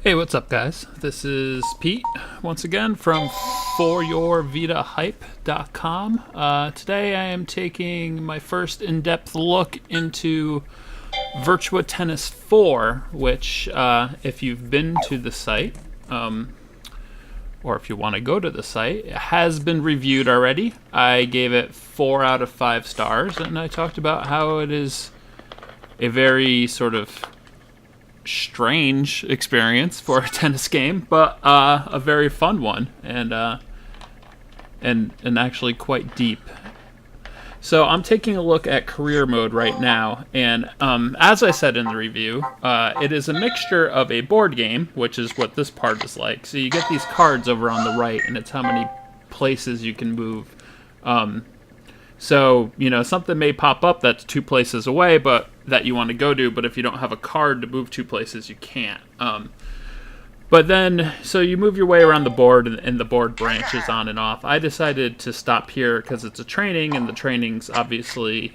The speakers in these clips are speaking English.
Hey, what's up, guys? This is Pete once again from foryourvitahype.com. Today I am taking my first in-depth look into Virtua Tennis 4, which, if you've been to the site, or if you want to go to the site, it has been reviewed already. I gave it 4 out of 5 stars, and I talked about how it is a very sort of strange experience for a tennis game, but a very fun one, and actually quite deep. So I'm taking a look at career mode right now, and as I said in the review, it is a mixture of a board game, which is what this part is like. So you get these cards over on the right, and it's how many places you can move. So, something may pop up that's 2 places away, but that you want to go to, but if you don't have a card to move 2 places, you can't. But then, so you move your way around the board, and the board branches on and off. I decided to stop here because it's a training, and the trainings obviously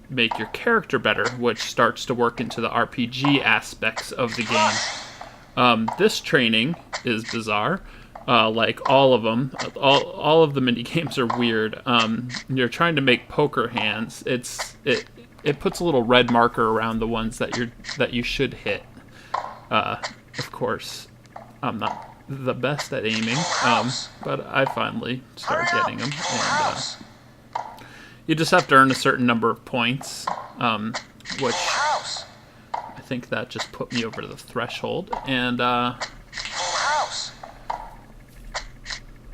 make your character better, which starts to work into the RPG aspects of the game. This training is bizarre. Like all of them, all of the mini games are weird. You're trying to make poker hands. It puts a little red marker around the ones that you should hit. Of course, I'm not the best at aiming, but I finally start getting them. And you just have to earn a certain number of points, which I think that just put me over the threshold. And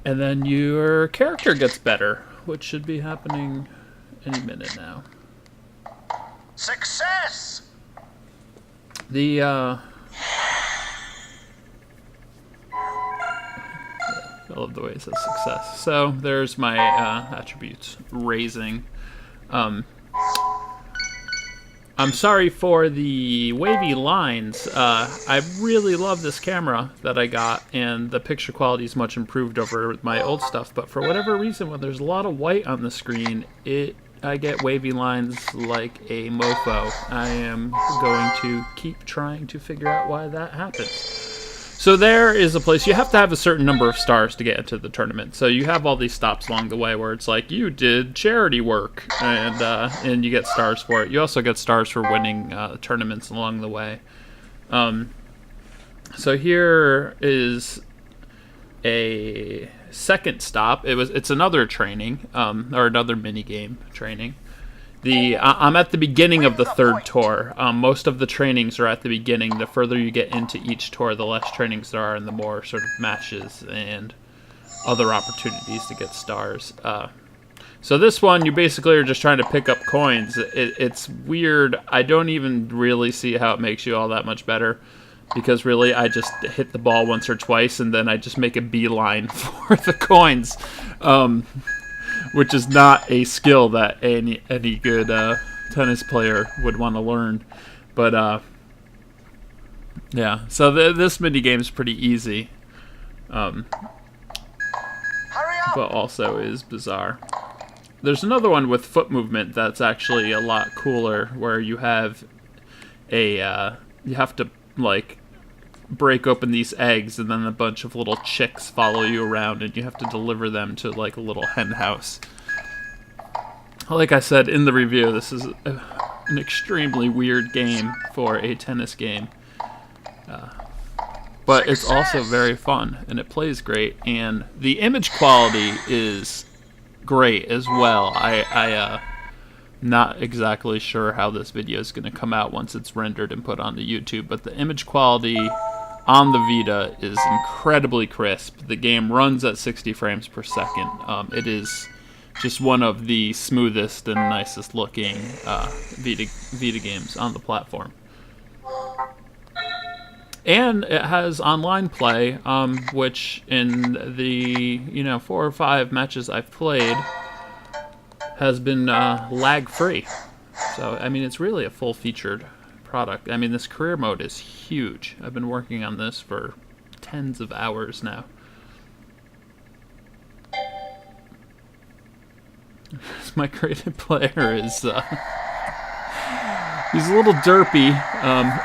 then your character gets better, which should be happening any minute now. Success! I love the way it says success. So there's my attributes raising. I'm sorry for the wavy lines. I really love this camera that I got, and the picture quality is much improved over my old stuff, but for whatever reason, when there's a lot of white on the screen, I get wavy lines like a mofo. I am going to keep trying to figure out why that happens. So there is a place, you have to have a certain number of stars to get into the tournament. So you have all these stops along the way where it's like, you did charity work, and you get stars for it. You also get stars for winning tournaments along the way. So here is a second stop. It's another training, or another mini game training. I'm at the beginning of the third tour. Most of the trainings are at the beginning. The further you get into each tour, the less trainings there are, and the more sort of matches and other opportunities to get stars. So this one, you basically are just trying to pick up coins. It's weird. I don't even really see how it makes you all that much better, because really I just hit the ball once or twice, and then I just make a beeline for the coins. Which is not a skill that any good tennis player would want to learn. But, yeah. So this minigame is pretty easy. But also is bizarre. There's another one with foot movement that's actually a lot cooler, where you have you have to, like, break open these eggs, and then a bunch of little chicks follow you around, and you have to deliver them to like a little hen house. Like I said in the review, this is an extremely weird game for a tennis game, but it's also very fun, and it plays great, and the image quality is great as well. I not exactly sure how this video is going to come out once it's rendered and put onto YouTube, but the image quality on the Vita is incredibly crisp. The game runs at 60 frames per second. It is just one of the smoothest and nicest looking Vita games on the platform. And it has online play, which in the 4 or 5 matches I've played has been lag-free. So, I mean, it's really a full-featured product. I mean, this career mode is huge. I've been working on this for tens of hours now. My creative player is He's a little derpy,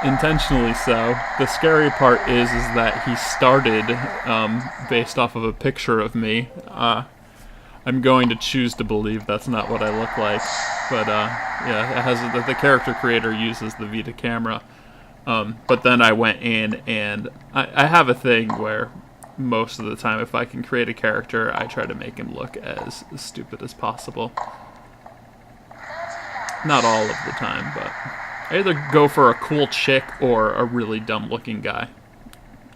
intentionally so. The scary part is that he started based off of a picture of me. I'm going to choose to believe that's not what I look like, but yeah, it has the character creator uses the Vita camera. But then I went in and I have a thing where most of the time, if I can create a character, I try to make him look as stupid as possible. Not all of the time, but I either go for a cool chick or a really dumb-looking guy.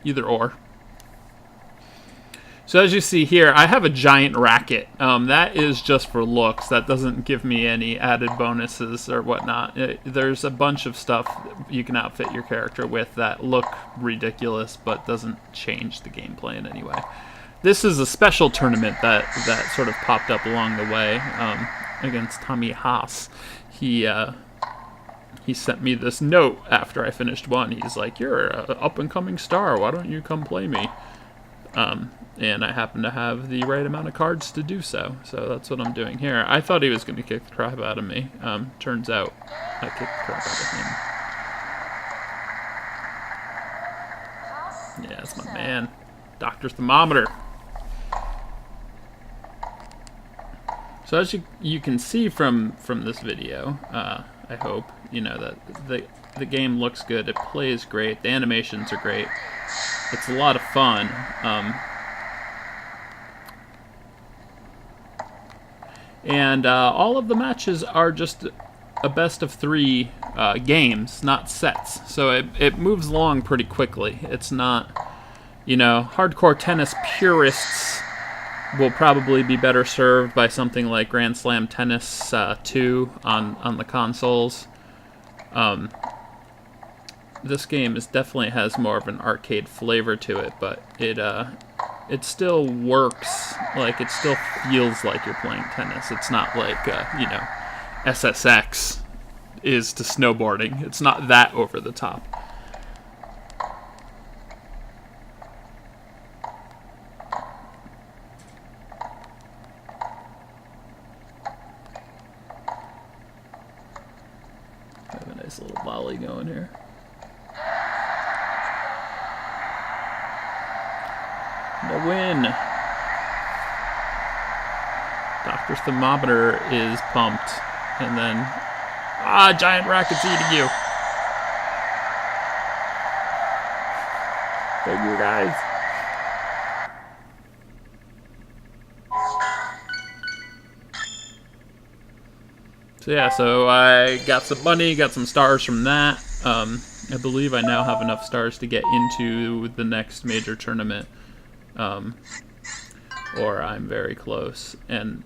Either or. So as you see here, I have a giant racket. That is just for looks. That doesn't give me any added bonuses or whatnot. There's a bunch of stuff you can outfit your character with that look ridiculous, but doesn't change the gameplay in any way. This is a special tournament that sort of popped up along the way against Tommy Haas. He sent me this note after I finished one. He's like, "You're an up-and-coming star. Why don't you come play me?" And I happen to have the right amount of cards to do so. So that's what I'm doing here. I thought he was going to kick the crap out of me. Turns out I kicked the crap out of him. Yeah, that's my man. Dr. Thermometer. So as you can see from this video, I hope, you know, that the game looks good. It plays great. The animations are great. It's a lot of fun. And all of the matches are just a best of 3 games, not sets. So it moves along pretty quickly. It's not, you know, hardcore tennis purists will probably be better served by something like Grand Slam Tennis 2 on the consoles. This game definitely has more of an arcade flavor to it, but it still works. Like, it still feels like you're playing tennis. It's not like, you know, SSX is to snowboarding. It's not that over the top. I have a nice little volley going here. The win. Dr. Thermometer is pumped. And then, giant racket's eating you. Thank you, guys. So yeah, so I got some money, got some stars from that. I believe I now have enough stars to get into the next major tournament. Or I'm very close, and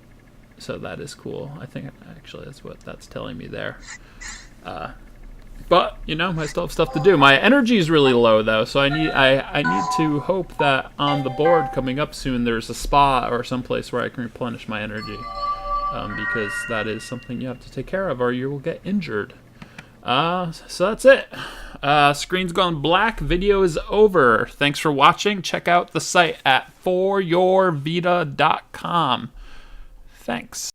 so that is cool. I think actually that's what that's telling me there. But you know, I still have stuff to do. My energy is really low though, so I need to hope that on the board coming up soon there's a spa or someplace where I can replenish my energy, because that is something you have to take care of or you will get injured. So that's it. Screen's gone black. Video is over. Thanks for watching. Check out the site at foryourvita.com. Thanks.